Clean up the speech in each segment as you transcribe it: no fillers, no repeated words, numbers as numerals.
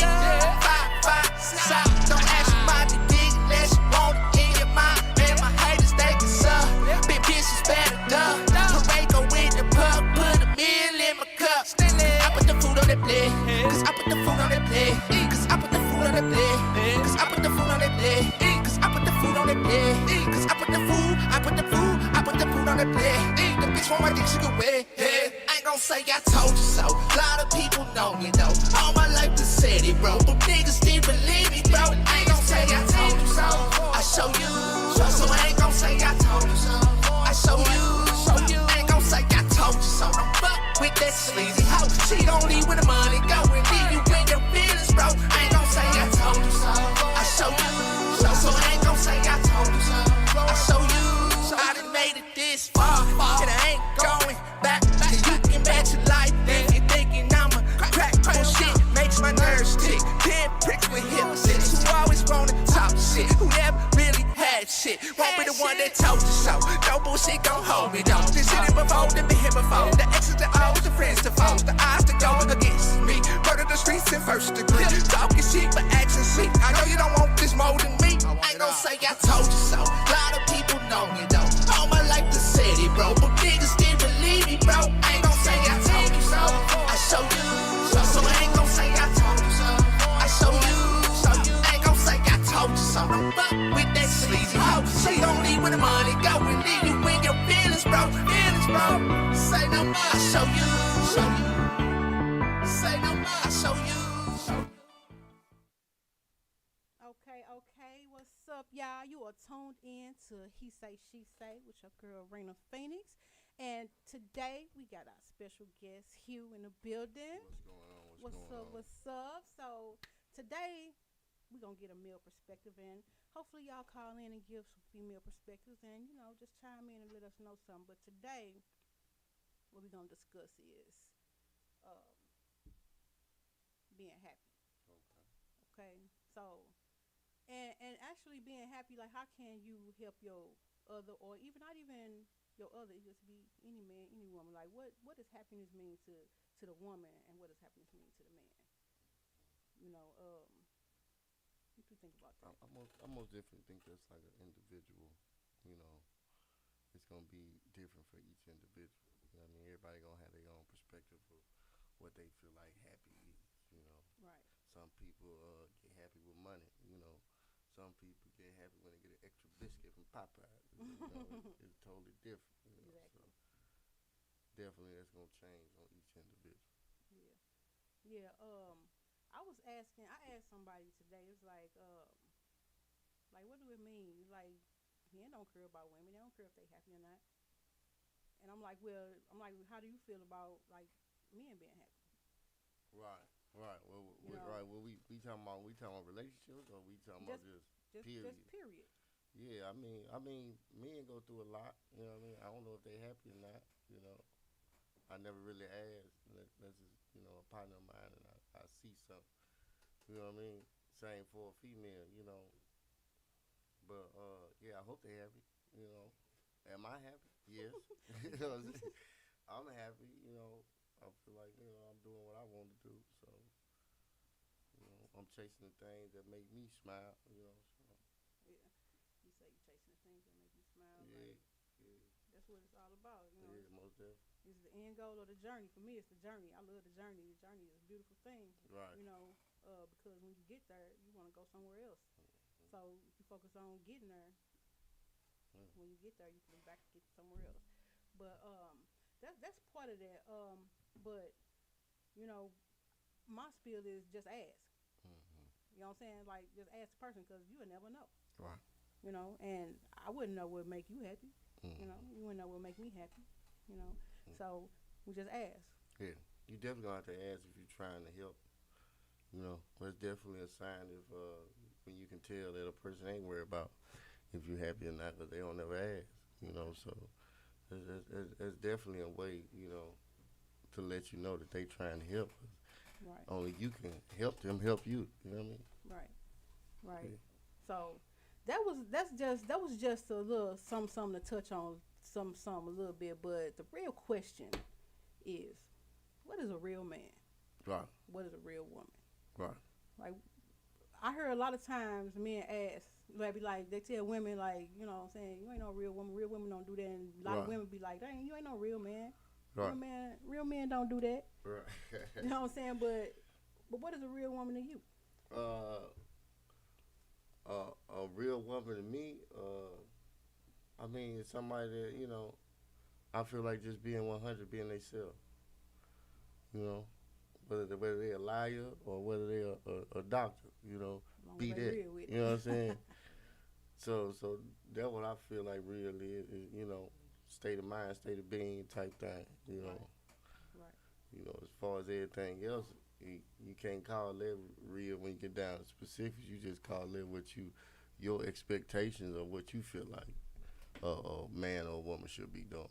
big. Five, side. Don't ask me about the dick unless you want it in your mind. And my haters, they can suck. Big bitches better duck. Parade go in the pub, put a meal in my cup. I put the food on that plate. Cause I put the food on that plate. Cause I put the food on that plate. Cause I put the food on that plate. Cause I put the food on that plate. Cause I put the food on that plate. The bitch want my dick, she can wet. I ain't gon' say I told you so. A lot of people know me though. All my life been said it, bro. But niggas didn't believe me, bro. I ain't gon' say I told you so. I show you. So I ain't gon' say I told you so. I show you. I ain't gon' say I told you so. Don't fuck with that sleazy hoe. She gon' leave with the money go and leave you in your feelings, bro. I ain't gon' say I told you so. I show you. So I ain't gon' say I told you so. I show you. I done made it this far, and I ain't going back. You can bet your life if you thinking I'ma crack bullshit. Makes my nerves tick. 10 pricks with hypnosis who always wanna talk shit, who never really had shit. Won't be the one that told you so. No bullshit gon' hold me though. This shit before, then been here before. The exes, the O's, the friends, the foes, the eyes that go against me. Murder the streets in first degree. Talking shit, but action speak. I know you don't want this more than me. I ain't gon' say I told you so. A lot of people know me though. All my life the city, bro. But niggas didn't believe me, bro. I ain't gon' say I told you so. I show you. So I ain't gon' say I told you so. I show you. I ain't gon' say I told you so. Don't fuck with that sleazy hoe. She gon' leave with the money go and leave you in your feelings, bro. Say no more. I show you. Say no more. I show you. Okay, what's up, y'all? You are tuned in to He Say, She Say with your girl, Raina Phoenix. And today, we got our special guest, Hugh, in the building. What's going on? What's up? So, today, we're going to get a male perspective, and hopefully y'all call in and give some female perspectives and, just chime in and let us know something. But today, what we're going to discuss is being happy. Okay? So, and actually being happy, like how can you help your other, or even not even your other, it just be any man, any woman. Like what does happiness mean to the woman, and what does happiness mean to the man? What do you think about that? I most definitely think that's like an individual. It's gonna be different for each individual. You know what I mean? Everybody gonna have their own perspective of what they feel like happy is. Right. Some people get happy with money. Some people get happy when they get an extra biscuit from Popeyes. It's totally different. Exactly. So definitely that's gonna change on each individual. Yeah. I asked somebody today. It's like what do it mean? Like, men don't care about women. They don't care if they happy or not. And I'm like, how do you feel about like men being happy? Right. Right. Well, we talking about relationships, or we talking about just period? Just period. Yeah, I mean, men go through a lot. You know what I mean? I don't know if they happy or not. I never really asked. That's just a partner of mine, and I see something. You know what I mean? Same for a female. But yeah, I hope they happy. Am I happy? Yes. I'm happy. I feel like I'm doing what I want to do. So I'm chasing the things that make me smile. So. Yeah. You say you're chasing the things that make you smile. Yeah. Like, yeah. That's what it's all about. Yeah, most definitely. It's the end goal of the journey. For me, it's the journey. I love the journey. The journey is a beautiful thing. Right. Because when you get there, you want to go somewhere else. Mm-hmm. So if you focus on getting there, when you get there, you can back get somewhere else. But that's part of that. But my spiel is just ask. Mm-hmm. You know what I'm saying? Like, just ask the person, because you will never know. Right. And I wouldn't know what would make you happy. Mm-hmm. You wouldn't know what would make me happy. Mm-hmm. So we just ask. Yeah, you definitely gonna have to ask if you're trying to help. It's definitely a sign if when you can tell that a person ain't worried about if you're happy or not, but they don't ever ask. So it's definitely a way, to let you know that they trying to help. Right. Only you can help them help you. You know what I mean? Right. Yeah. So that was just a little something to touch on, some a little bit. But the real question is, what is a real man? Right. What is a real woman? Right. I heard a lot of times men ask, like they tell women like, you know what I'm saying, you ain't no real woman. Real women don't do that, and a lot of Right. women be like, dang, you ain't no real man. Right. Real men don't do that. Right. You know what I'm saying? But what is a real woman to you? uh, a real woman to me, I mean, it's somebody that I feel like just being 100, being themselves. You know, whether they're a liar or whether they're a doctor. As long as Be they that. real with it. You know what I'm saying? So that's what I feel like real is state of mind, state of being type thing. Right. As far as everything else, you can't call that real when you get down to specifics. You just call it your expectations of what you feel like a man or a woman should be doing,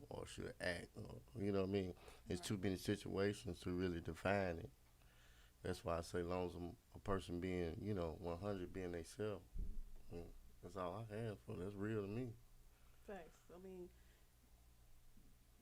or should act, or you know what I mean. There's Right. too many situations to really define it. That's why I say, long as a person being, 100, being themselves, that's all I have for. That's real to me. Facts. I mean,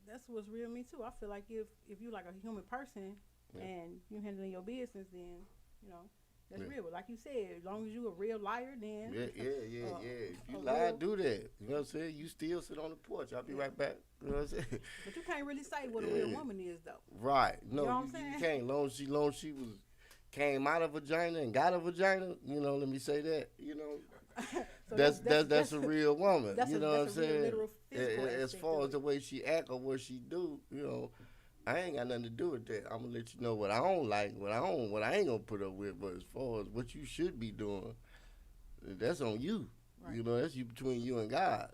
that's what's real to me too. I feel like if you like a human person Yeah. and you handling your business, then you know that's Yeah. real. But like you said, as long as you a real liar, then Yeah. uh, If you a lie, real. do that. You know what I'm saying? You still sit on the porch. I'll be Yeah. right back. You know what I'm saying? But you can't really say what a real Yeah. woman is though. Right. No, You know what I'm you saying? can't. Long as she was came out of vagina and got a vagina. Let me say that. So That's a real woman. that's You a, know what I'm that's a real saying? literal physical As aspect far of as the it. way she act or what she do, I ain't got nothing to do with that. I'm gonna let you know what I don't like, what I ain't gonna put up with. But as far as what you should be doing, that's on you. Right. That's you between you and God.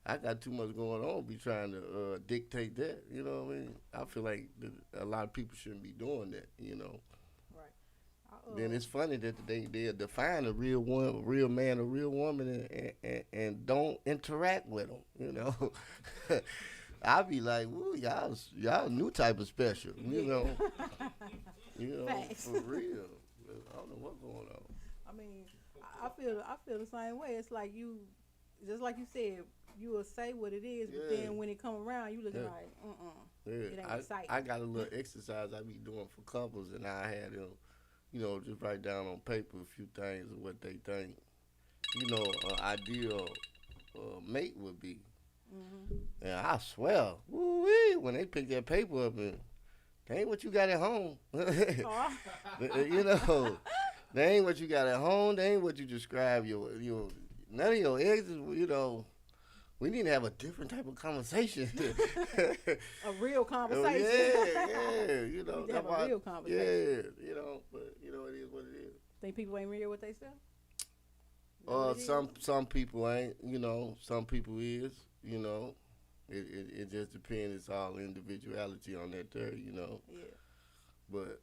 I got too much going on. Be trying to dictate that. You know what I mean? I feel like a lot of people shouldn't be doing that. Right. Then it's funny that they define a real one, a real man, a real woman, and don't interact with them. I be like, "Woo, y'all new type of special." Facts. For real. I don't know what's going on. I mean, I feel the same way. It's like you, just like you said, you will say what it is, but Yeah. then when it come around, you looking Yeah. like, Yeah, it ain't exciting. I got a little exercise I be doing for couples, and I had them, just write down on paper a few things of what they think, an ideal mate would be. hmm And I swear, woo-wee, when they pick that paper up, and that ain't what you got at home. Oh, That ain't what you got at home. That ain't what you describe your none of your exes. We need to have a different type of conversation. a real Oh, conversation. yeah. We need to that's have a why. real conversation. Yeah, but it is what it is. Think people ain't real with themselves? Some people ain't. Some people is. It just depends. It's all individuality on that there. Yeah. But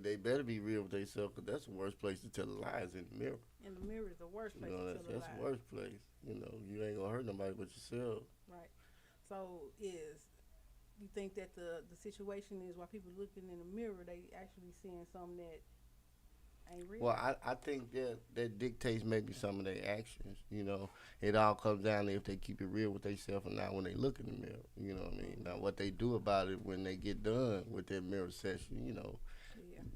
they better be real with themselves, because that's the worst place to tell the lies, in the mirror. And the mirror is the worst place to That's tell a the lie. worst place. You ain't gonna hurt nobody but yourself. Right. So you think that the situation is, while people looking in the mirror, they actually seeing something that ain't real? Well, I think that dictates maybe some of their actions. It all comes down to if they keep it real with themselves or not when they look in the mirror. You know what I mean? Now, what they do about it when they get done with their mirror session,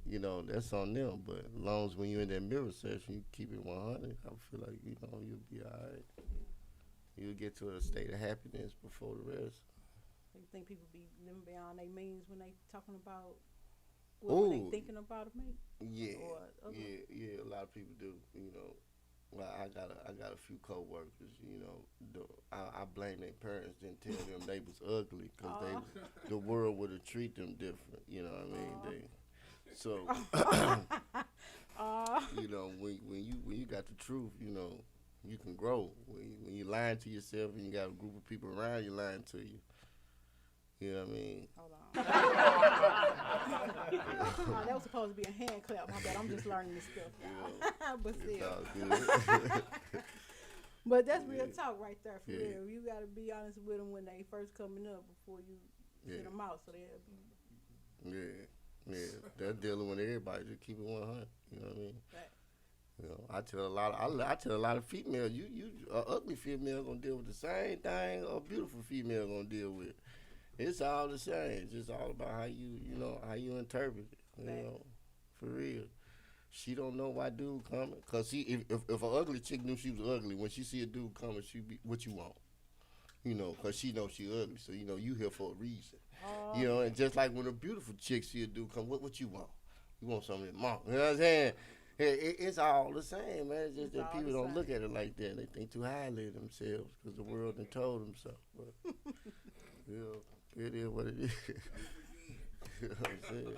Yeah. that's on them. But as long as when you're in that mirror session, you keep it 100, I feel like, you'll be all right. You'll get to a state of happiness before the rest. So you think people be living beyond their means when they talking about, when they Ooh. thinking about a mate? Yeah, Or other- yeah. A lot of people do. Well, I got a few coworkers. I blame their parents. Didn't tell them they was ugly, because the world would have treated them different. You know what I mean? So when you got the truth, you can grow. When you lying to yourself and you got a group of people around you lying to you. You know what I mean? Hold on. That was supposed to be a hand clap. My bad. I'm just learning this stuff. But It's still. all good. But that's real talk right there, for Yeah. real. You got to be honest with them when they first coming up before you Yeah. send them out, so they'll be Yeah. That's dealing with everybody. Just keep it 100. You know what I mean? right. I tell a lot of females, you ugly female gonna deal with the same thing a beautiful female gonna deal with. It's all the same. It's just all about how you interpret it. Right. For real. she don't know why dude coming. Cause if an ugly chick knew she was ugly, when she see a dude coming, she be what you want. You know, cause she knows she ugly, so you know you here for a reason. You know, and just like when a beautiful chick see a dude come, what you want? You want something that mom. You know what I'm saying? It's all the same, man. It's just that people don't look at it like that. They think too highly of themselves because the world done told them so. But, you know, it is what it is. You know what I'm saying?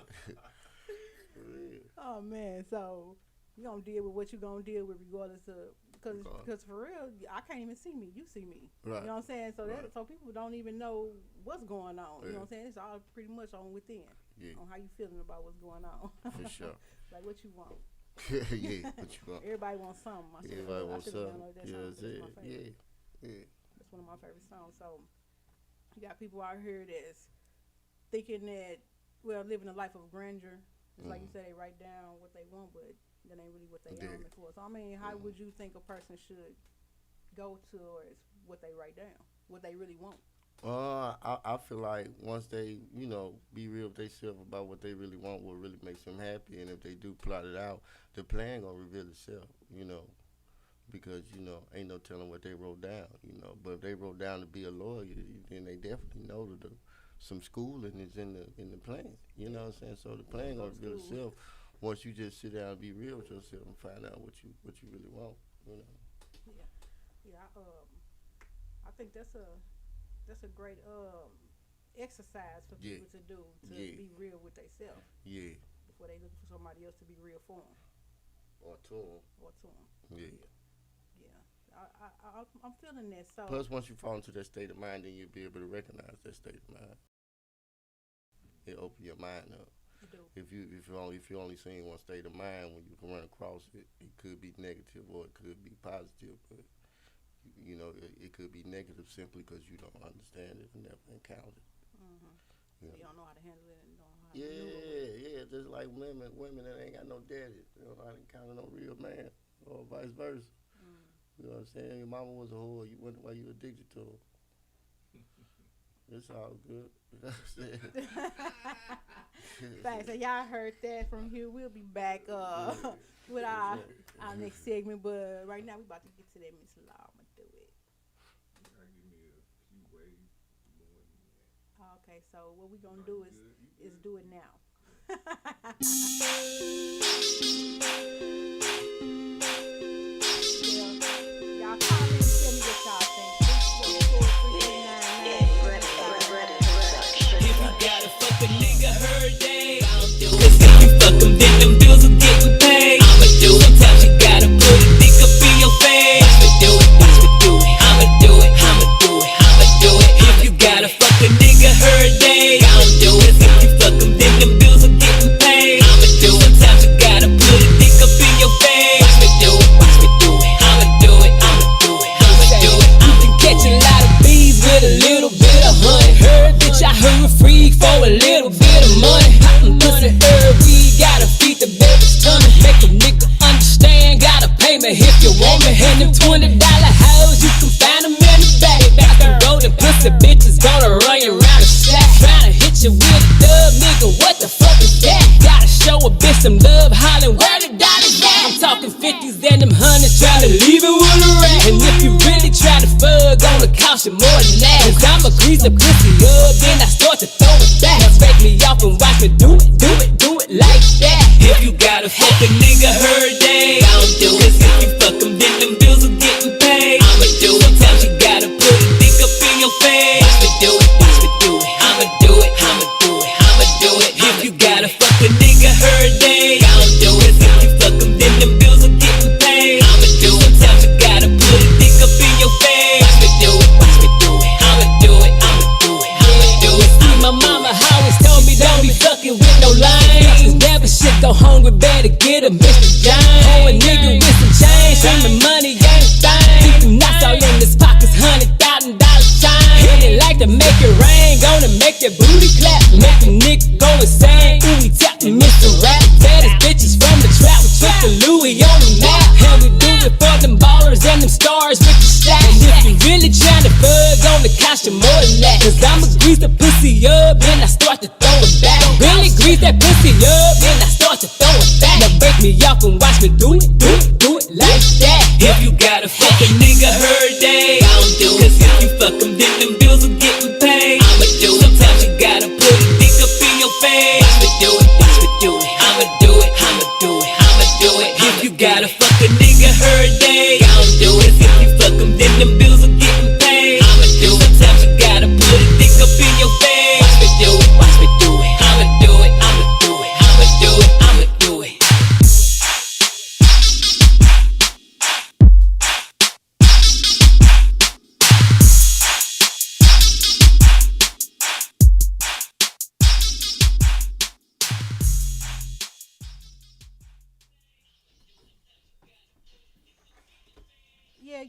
Oh man, so you gonna deal with what you gonna deal with regardless of because for real, I can't even see me. You see me. Right. You know what I'm saying? So right. so people don't even know what's going on. Yeah. You know what I'm saying? It's all pretty much on within. Yeah. On how you feeling about what's going on. For sure. Like what you want. Yeah, what you want. Everybody wants something. Everybody wants something. Yeah. Yeah. That's one of my favorite songs. So you got people out here that's thinking that, well, living a life of grandeur. It's like you said, they write down what they want, but that ain't really what they aiming for. So I mean, how would you think a person should go towards what they write down, what they really want? I feel like once they, you know, be real with themselves about what they really want, what really makes them happy, and if they do plot it out, the plan gonna reveal itself, you know, because, you know, ain't no telling what they wrote down, you know. But if they wrote down to be a lawyer, then they definitely know that some schooling is in the plan, you know what I'm saying? So the plan gonna reveal itself once you just sit down and be real with yourself and find out what you really want, you know. Yeah. I think that's a great exercise for people to do, to be real with themselves. Yeah. Before they looking for somebody else to be real for them. Or to them. Yeah. I'm feeling that. So plus, once you fall into that state of mind, then you'll be able to recognize that state of mind. It open your mind up. you do. If you only seen one state of mind, when you can run across it, it could be negative or it could be positive, but you know, it could be negative simply because you don't understand it and never encountered it. You don't know how to handle it and don't know how to maneuver. Yeah, just like women that ain't got no daddy, they don't know how to encounter no real man, or vice versa. You know what I'm saying? Your mama was a whore, you wonder why you addicted to her. It's all good. You know what I'm saying? Thanks. So y'all heard that from Hugh. We'll be back with our next segment, but right now we about to get to that Miss Law. I'm gonna do it. You gotta give me a few ways more than that. Okay, so what we gonna do is do it now. Y'all call in and tell me what y'all think. If you gotta fuck a nigga her day, cause if you fuck him then them bills will getting paid. I'ma do it. Sometimes you gotta put a dick up in your face. Watch me do it, I'ma do it, I'ma do it, I'ma do it. If you gotta fuck a nigga her day, I'ma do it. Cause if you fuck him then them bills will getting paid. I'ma do it. Sometimes you gotta put a dick up in your face. Watch me do it, watch me do it, I'ma do it, I'ma do it, I'ma do it. You can catch a lot of bees with a little bit of honey. Heard bitch, I heard a freak for a little bit of money. Poppin' pussy, we gotta feed the baby's tummy. Make a nigga understand, gotta pay me if you want me. And them $20 hoes, you can find them in the back. I can go to pussy bitches, gonna run you around the stack. Tryna hit you with a dub, nigga, what the fuck is that? Gotta show a bitch some love, hollin', where the dollars at? I'm talking 50s and them hundreds, tryna leave it with a rat. And if you really try to fuck, gonna cost you more than that. Cause I'ma grease the pussy up, then I start to throw it back. Now break me off and watch me do it like that. If you gotta fuck a nigga her day, I'll do it. Cause if you fuck him, then them bills will getting paid. I'ma do it. Sometimes you gotta put a dick up in your face. Watch me do it, watch me do it. I'ma do it, I'ma do it, I'ma do it. If you gotta fuck a nigga her day, I'll do it. Cause if you fuck him, then them bills will getting paid. I'ma do it. Sometimes you gotta put a dick up in your face. Watch me do it, watch me do it. I'ma do it, I'ma do it, I'ma do it. See, my mama always told me don't be fucking with no lines. Cause never shit go hungry, better get a Mr. John. Oh, a nigga with some change, show me money ain't fine. Keep them knots all in his pockets, $100,000 time. And they like to make it rain, gonna make your booty clap. Make a nigga go insane, ooh, he tap me Mr. Rap. Baddest bitches from the trap, we took the Louis on the map. And we do it for them ballers and them stars with the stacks. And if you really tryna fuck, gonna cost you more than that. Cause I'ma grease the pussy up, then I start to throw it back. Really grease that pussy up, then I start to throw it back. Now break Cut me off and watch me do it, do it like that. If you gotta fuck a nigga her day, I'll do it. Cause if you fuck him, then them bills will getting paid. I'ma do it. Sometimes you gotta put a dick up in your face. Watch me do it, watch me do it. I'ma do it, I'ma do it, I'ma do it. If you gotta fuck a nigga her day, I'll do it. If you fuck him, then them bills will getting paid. I'ma do it. Sometimes you gotta put a dick up in your face. Watch me do it, watch me do it. I'ma do it, I'ma do it, I'ma do it, I'ma do it.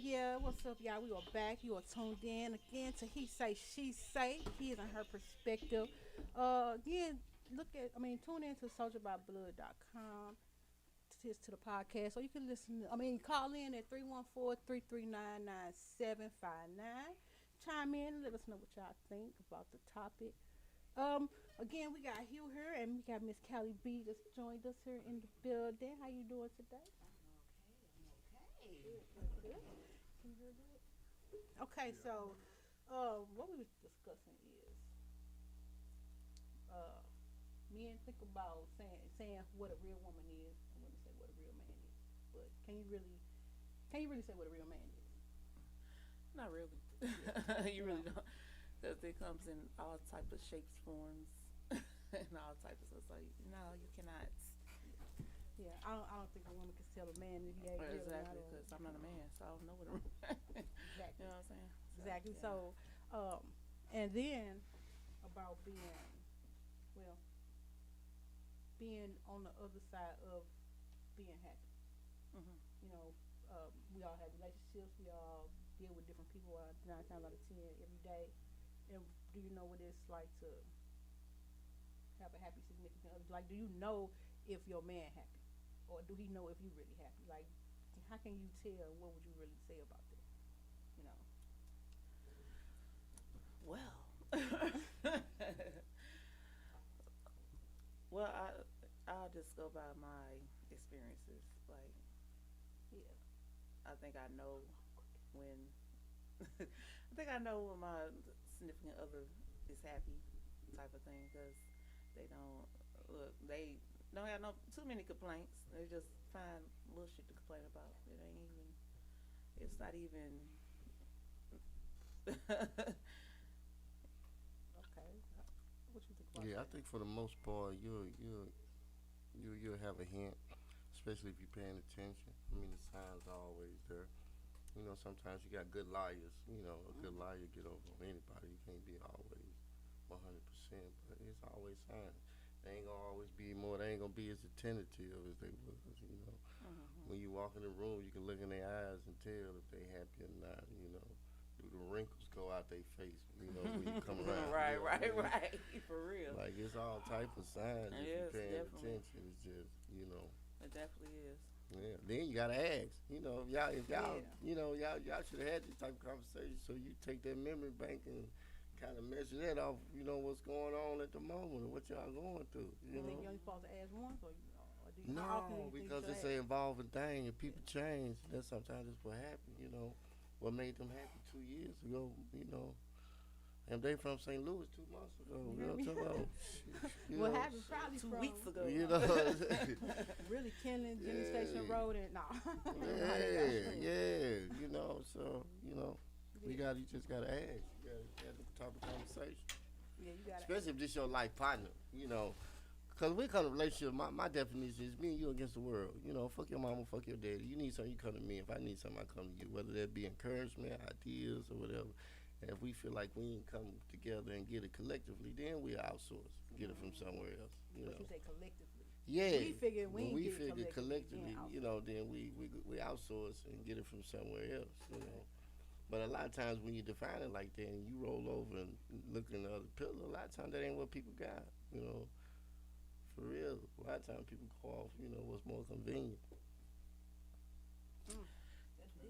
Yeah. What's up, y'all? We are back. You are tuned in again to He Say, She Say, his and her perspective. Again, tune in to soldierbyblood.com to the podcast, or you can call in at 314-339-9759. Chime in and let us know what y'all think about the topic. Again, we got Hugh here, and we got Miss Callie B that's joined us here in the building. How you doing today? Good. Okay, so what we was discussing is men think about saying what a real woman is, and women say what a real man is. But can you really say what a real man is? Not really. You really don't, because it comes in all type of shapes, forms, and all type of stuff. So no, you cannot. Yeah, I don't think a woman can tell a man if he ain't real or not. Exactly, because I'm not a man, so I don't know what a Exactly. You know what I'm saying? Exactly. Yeah. So, and then about being on the other side of being happy. Mhm. You know, we all have relationships. We all deal with different people 9 times out of 10 every day. And do you know what it's like to have a happy significant other? Like, do you know if your man happy, or do he know if you really happy? Like, how can you tell? What would you really say about that? You know. Well, well, I'll just go by my experiences. Like, Yeah. I think I know when I think I know when my significant other is happy, type of thing, because they don't have too many complaints. They just find little shit to complain about. It's not even. Okay. What you think about Yeah, I that? think for the most part, you'll have a hint, especially if you're paying attention. I mean, the signs are always there. You know, sometimes you got good liars. You know, a good liar get over on anybody. You can't be always 100%, but it's always signs. They ain't gonna always be more. They ain't gonna be as attentive as they was. You know, Mhm. when you walk in the room, you can look in their eyes and tell if they happy or not. You know, do the wrinkles go out their face? You know, when you come around. Right, You know what I mean? right. For real. Like it's all type of signs if Yes, you're paying definitely. attention. It's just It definitely is. yeah. Then you gotta ask. If y'all, Yeah. y'all should have had this type of conversation. So you take that memory bank and kind of measure that off. You know what's going on at the moment and what y'all going through. You You think know. you're only supposed to ask once, or do you, how often do No, you think because you it's should an ask? evolving thing and people change. That's sometimes that's what happened. You know, what made them happy 2 years ago. You know. And they from St. Louis 2 months ago. You know what I'm talking about? You What know, happened probably 2 from weeks ago. You know. really killing Jimmy Station Yeah. Road and Yeah. You know, so you just gotta ask. You gotta talk a conversation, Yeah, you gotta. especially if this your life partner. You know, cause we come to relationship. My definition is me and you against the world. You know, fuck your mama, fuck your daddy. You need something, you come to me. If I need something, I come to you. Whether that be encouragement, ideas, or whatever. And if we feel like we ain't come together and get it collectively, then we outsource, get it from somewhere else. You What know. you say collectively? Yeah. We figured we When ain't we get it figure collectively, collectively, then we outsource and get it from somewhere else, you know. But a lot of times when you define it like that and you roll over and look in the other pillar, a lot of times that ain't what people got, you know. For real, a lot of times people go off, what's more convenient.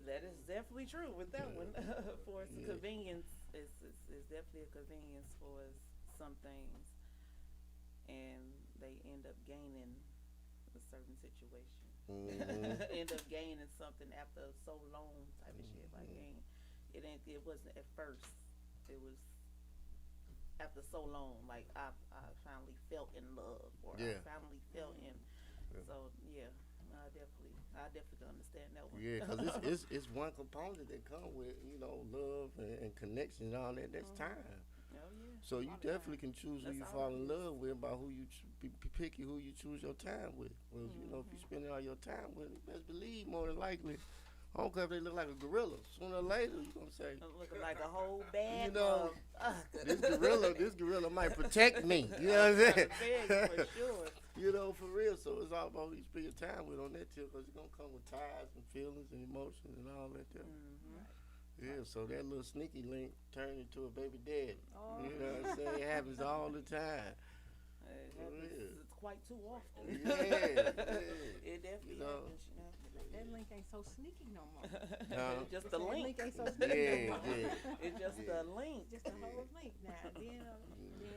That is definitely true with that one. For us, Yeah. convenience is definitely a convenience for some things, and they end up gaining certain situation. Mhm. End up gaining something after so long type of shit. Like it wasn't at first. It was after so long. Like I finally felt in love, or Yeah. I finally felt in. Yeah. So yeah, I definitely understand that one. Yeah, because it's one component that come with, you know, love and connection and all that. That's time. Oh yeah. So you All the definitely time. can choose who That's you all fall it in is. love with by who you be picky who you choose your time with. Because you know if you spending all your time with, you best believe more than likely. I don't care if they look like a gorilla. Sooner or later, you gonna say, Looking like a whole bag You know, of this gorilla might protect me. You know what I'm saying? for sure. You know, for real. So it's all about who you spend your time with on that tip, because it's gonna come with ties and feelings and emotions and all that there. Yeah, so that little sneaky link turned into a baby daddy. Oh, You know what I'm saying? It happens all the time. It For happens real. quite too often. Yeah. It definitely You know. happens, you know. that link ain't so sneaky no more. No. Just the That link. link ain't so sneaky Yeah, no more. yeah. It's just Yeah. the link. Just the whole link now. Then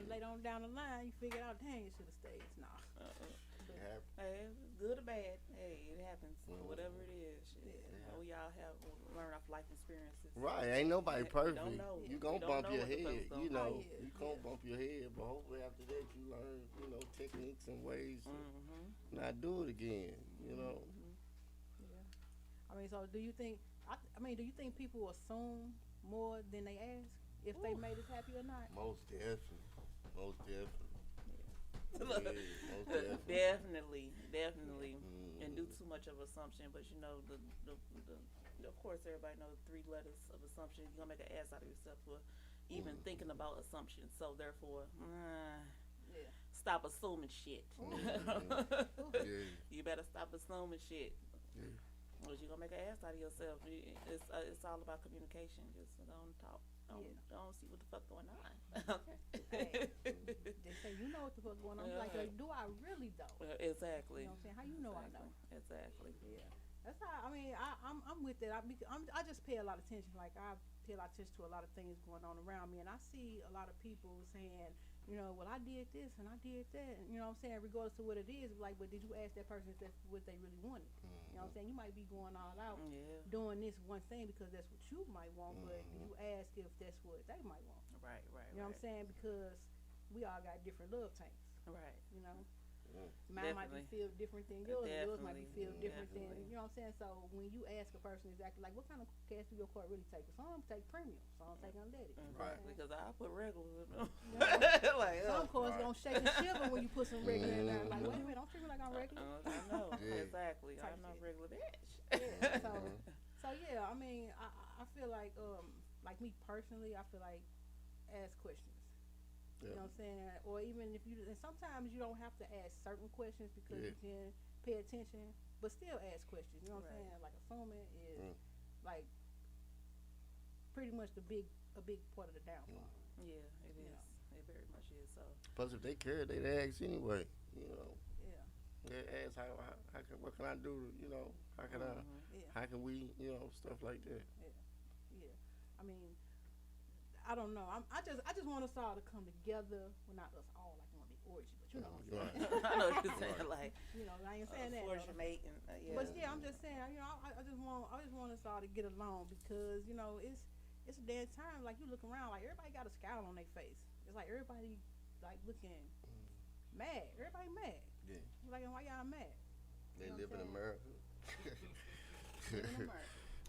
later on down the line, you figure out, dang, it should have stayed. Nah. It happens. Hey, good or bad, hey, it happens. Whatever it is, shit. Yeah. We all have learn off life experiences. Right, ain't nobody You perfect. don't know. You You gonna don't bump know your what the head. fuck's You gonna know, happen. you gonna bump your head, but hopefully after that you learn, you know, techniques and ways to not do it again. You know. Yeah. I mean, so do you think? Do you think people assume more than they ask if they made us happy or not? Most definitely. Most definitely. Yeah, most definitely. Definitely, and do too much of assumption. But you know, of course, everybody knows 3 letters of assumption. You're gonna make an ass out of yourself for even thinking about assumptions. So therefore, Yeah. stop assuming shit. Yeah. You better stop assuming shit. Yeah. Or you're gonna make an ass out of yourself. It's all about communication. Just don't talk. Don't see what the fuck going on. Hey, they say you know what the fuck going on. I'm like, do I really though? Exactly. You know what I'm saying? How you know I know? Exactly. Yeah. That's how. I'm with it. I just pay a lot of attention. Like I pay a lot of attention to a lot of things going on around me, and I see a lot of people saying, you know, well, I did this and I did that, and you know what I'm saying, regardless of what it is. Like, but did you ask that person if that's what they really wanted? You know what I'm saying? You might be going all out doing this one thing because that's what you might want, but do you ask if that's what they might want? Right. You know what I'm saying? Because we all got different love tanks. Right. You know. Mine might be filled different than yours. Yours might be filled different than, you know what I'm saying? So when you ask a person exactly, like, what kind of gas do your car really take? Some take premium, some take unleaded. Right. Because I put regular in them. Like, some cars gonna shake and shiver when you put some regular in there. Like, wait a minute, don't treat me like I'm regular. I know. Yeah. Exactly. Type I'm not shit. regular bitch. Yeah, so yeah, I feel like me personally, I feel like ask questions. You know what I'm saying? Or even if you, and sometimes you don't have to ask certain questions because you can pay attention, but still ask questions. You know what I'm saying? Like assuming is like pretty much a big part of the downfall. Yeah, it is. It very much is. So. Plus, if they care, they'd ask anyway. You know. Yeah. They ask how can, what can I do? You know, how can how can we? You know, stuff like that. Yeah. I mean, I don't know. I just want us all to come together. Well, not us all, like one big orgy, but you know what I'm saying. I know what you're saying. Like, You know, I ain't saying that. force though. your mate and But yeah, I'm just saying. You know, I just want us all to get along because you know it's a dead time. Like you look around, like everybody got a scowl on their face. It's like everybody like looking mad. Everybody mad. Yeah. Like why y'all mad? They You know live what in I'm America. saying?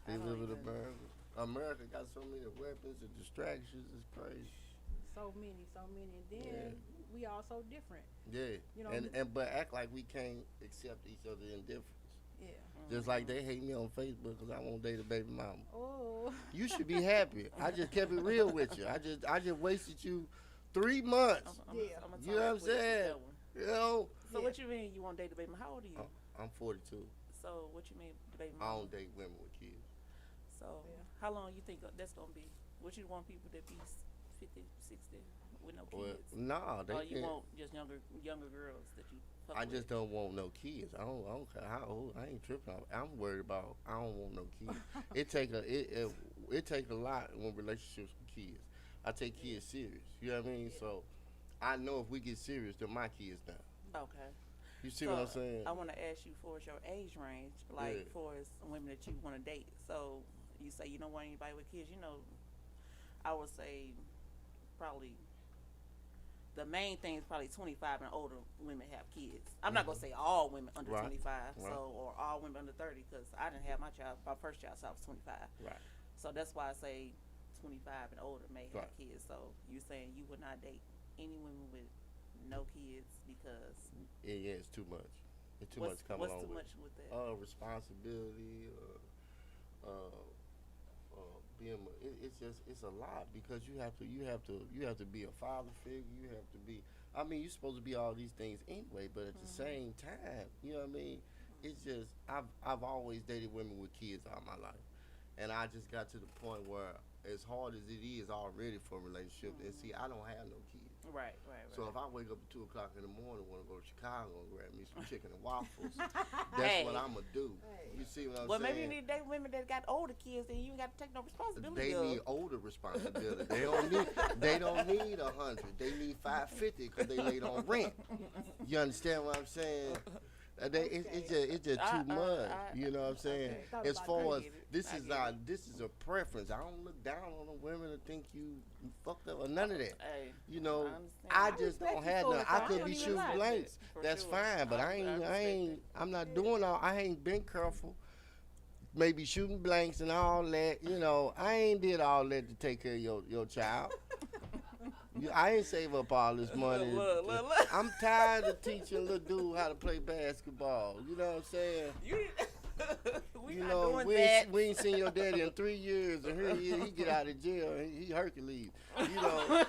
They live in America. America got so many weapons and distractions. It's crazy. So many, and then we all so different. Yeah. You know, and but act like we can't accept each other's indifference. Yeah. Just like they hate me on Facebook because I won't date a baby mama. Oh. You should be happy. I just kept it real with you. I just wasted you 3 months. You know what I'm saying? You know. So what you mean you want to date the baby? How old are you? I'm 42. So what you mean the baby? I don't date women with kids. So how long you think that's gonna be? What you want people to be 50, 60 with no Well, kids? nah, they Or you can't. want just younger girls that you fuck I with? just don't want no kids. I don't care how old. I ain't tripping. I'm worried about. I don't want no kids. it take a lot when relationships with kids. I take kids serious. You know what I mean? So I know if we get serious, then my kids down. Okay. You see what I'm saying? I want to ask you for your age range, like Yeah. for women that you want to date. So you say you don't want anybody with kids. I would say probably the main thing is probably 25 and older women have kids. I'm not gonna say all women under Right. 25, Right. or all women under 30, because I didn't have my first child, so I was 25. Right. So that's why I say 25 and older may have Right. kids. So you saying you would not date any women with no kids because Yeah, it's too much. It's too what's, much coming what's on too with much with that? responsibility. Being it's a lot because you have to be a father figure. You have to be. I mean, you're supposed to be all these things anyway, but at the same time, you know what I mean. It's just I've always dated women with kids all my life, and I just got to the point where as hard as it is already for a relationship, and see, I don't have no kids. Right. So if I wake up at 2 o'clock in the morning, want to go to Chicago and grab me some chicken and waffles, that's Hey. what I'm gonna do. Hey. You see what I'm Well, saying? maybe you need to date women that got older kids, and you ain't got to take no responsibility. They of. need older responsibility. They don't need 100. They need 550 because they laid on rent. You understand what I'm saying? It's just too much. You know what I'm saying? okay. As far as I get it. this is a preference. I don't look down on the women that think you fucked up or none of that. Hey, You know, I I understand. just I don't respect have you none. for I it, could though. be I don't shooting even lie. blanks. For That's sure. fine, but I respect I'm not doing all. I ain't been careful. Maybe shooting blanks and all that. You know, I ain't did all that to take care of your child. I ain't save up all this money. Look. I'm tired of teaching little dude how to play basketball. You know what I'm saying? We You not know, doing we that. ain't seen your daddy in 3 years, and here he is, he get out of jail, and he Hercules. You know,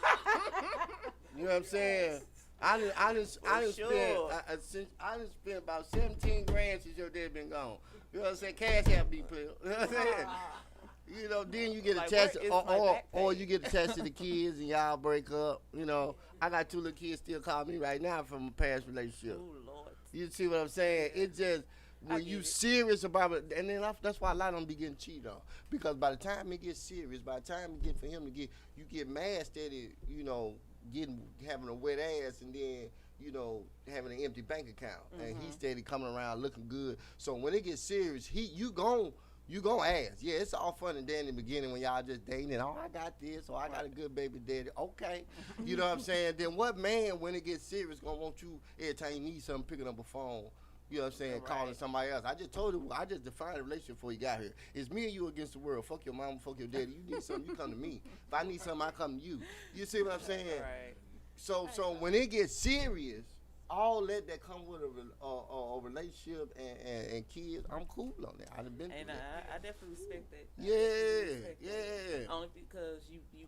you know what I'm saying? I done spent about 17 grand since your dad been gone. You know what I'm saying? Cash have be player. You know what I'm saying? You know, then you get Like, attached, where is or, my or, back or pay? you get attached to the kids and y'all break up. You know, I got 2 little kids still call me right now from a past relationship. Ooh, Lord. You see what I'm saying? It just when get you it. serious about it, and then that's why a lot of them be getting cheated on. Because by the time it gets serious, by the time it get for him to get, you get mad steady, you know, having a wet ass, and then having an empty bank account, and he steady coming around looking good. So when it gets serious, you gon' ask. Yeah, it's all fun and dandy in the beginning when y'all just dating and I got this, or I got a good baby daddy. Okay, you know what I'm saying? Then what man, when it gets serious, gonna want you every time you need something picking up a phone? You know what I'm saying? Right. Calling somebody else. I just told you. I just defined a relationship before you got here. It's me and you against the world. Fuck your mama. Fuck your daddy. You need something, you come to me. If I need something, I come to you. You see what I'm saying? Right. So when it gets serious, all that come with a relationship and kids, I'm cool on that. I've been through And that. I definitely respect that. I Yeah, definitely respect that. yeah. Only because you Yeah.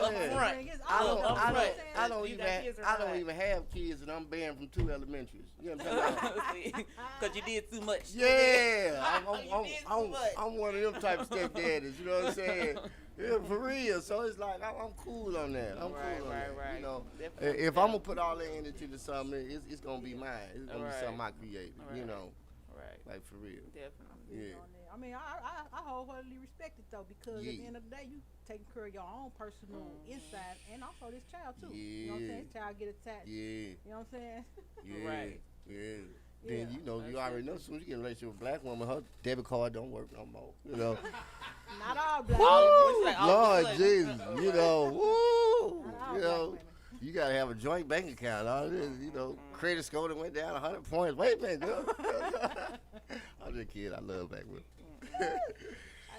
up front. I don't You even got kids or not? even have kids, and I'm banned from 2 elementaries. You know what I'm talking about? Because you did too much. Yeah, You did too much. I'm one of them type of stepdaddies. You know what I'm saying? Yeah, for real. So it's like I'm cool on that. I'm Right, cool on right, that. right. You know, Definitely. if I'm gonna put all that energy to something, it's gonna be mine. It's gonna Right. be something I created. You Right. know, Right. like for real. Definitely. Yeah. I mean, I wholeheartedly respect it though, because at the Yeah. end of the day, you taking care of your own personal inside, and also this child too. You know what I'm Yeah. saying? This child get attached. Yeah, You know what I'm saying? yeah, Right. yeah. Yeah. Then you That's already know as soon as you get in a relationship with a black woman, her debit card don't work no more. You know. Not all black All- women. what's that, all of a Lord sudden? Jesus, you know, woo, Not all you black know, women. you gotta have a joint bank account. All this, credit score that went down 100 points. Wait a minute, girl. I'm just kidding. I love black women. Hey,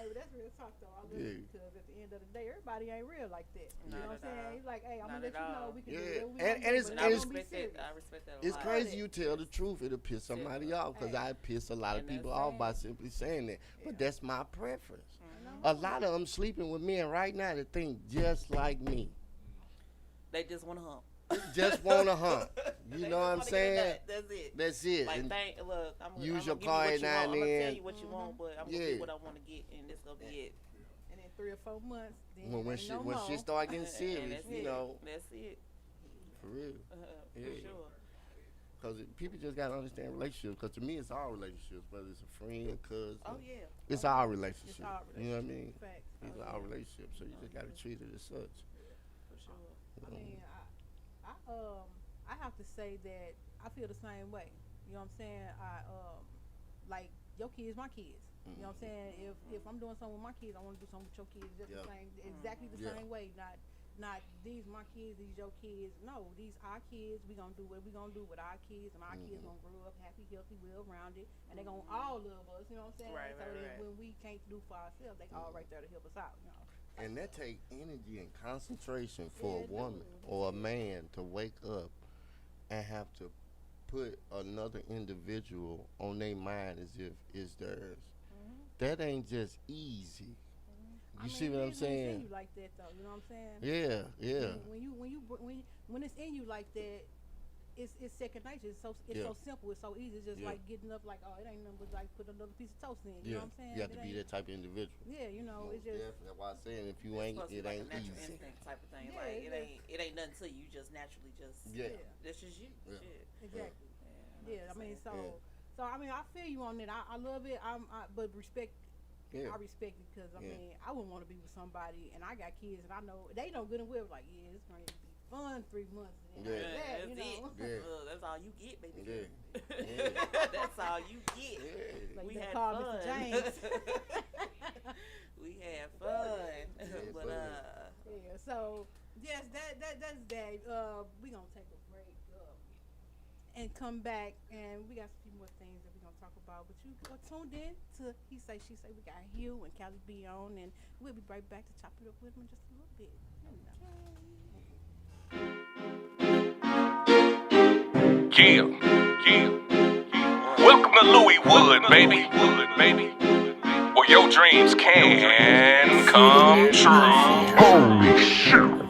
but that's real talk though. I love Yeah. it, because at the end of the day, everybody ain't real like that. You Not know what at I'm saying? all. He's like, hey, I'm Not gonna let at you know all. we can Yeah. do whatever we And gonna do, it's- but And and I I'm it's- gonna be respect serious. that. I respect that a It's lot. crazy you tell the truth. It'll piss somebody off because Hey. I piss a lot of And people that's off by sad. simply saying that. But that's my preference. You know? A lot of them sleeping with men right now that think just like me. They just want to hump. Just want to hump. You They know what I'm just wanna get saying? that. That's it. That's it. Like, And look, I'm use I'm your gonna give you card what you now want. and I'm gonna tell then. you what you want, but I'm gonna Yeah. get what I want to get, and this gonna be it. And in 3 or 4 months, then when ain't shit no when more. shit start getting And serious, that's you it. know, That's it. for real. For Yeah. sure. Because people just gotta understand relationships. Because to me, it's all relationships, whether it's a friend, cousin. Oh yeah. It's our relationship. It's our You know what I mean? Facts. It's our relationship, so you just gotta treat it as such. For sure. you I know? mean, I I have to say that I feel the same way. You know what I'm saying? Like your kids, my kids. You know what I'm saying? If I'm doing something with my kids, I want to do something with your kids just the same, exactly the same way. Not these my kids, these your kids. No, these our kids. We gonna do what we gonna do with our kids, and our kids gonna grow up happy, healthy, well rounded, and they gonna all love us. You know what I'm saying? Right, so right, that right. when we can't do for ourselves, they all right there to help us out. You know. And that take energy and concentration for Yeah, a woman or a man to wake up and have to put another individual on their mind as if it's theirs. That ain't just easy. You see what I'm It's in saying? you like that though. You know what I'm saying? Yeah, yeah. When it's in you like that, it's second nature. It's so simple. It's so easy. It's just like getting up, like, oh, it ain't nothing but like put another piece of toast in. You know what I'm saying? You have to be that type of individual. Yeah, you know, it's just That's why I'm saying if you ain't, Supposed to it be like ain't a natural easy. instinct type of thing. Yeah, Like it it ain't nothing to you. You just naturally just This is you. Yeah. Shit. exactly. Yeah, Yeah, I mean, understand. so I mean, I feel you on that. I love it. But respect. Yeah. I respect it because I mean, I wouldn't want to be with somebody, and I got kids, and I know they know good and well. Like, yeah, it's going to be fun 3 months. And Yeah. that, That's you know. it. Yeah. That's all you get, baby. Yeah. That's all you get. Yeah. Like We they had call fun. Mr. James. We had fun. But Yeah. So yes, that's that. We gonna take a break and come back, and we got a few more things that we're gonna talk about. But you are tuned in to He Say She Say. We got Hugh and Callie B on, and we'll be right back to chop it up with them in just a little bit. Yeah, yeah. Welcome to Louis Wood, baby. Where your dreams can come true. Holy shit.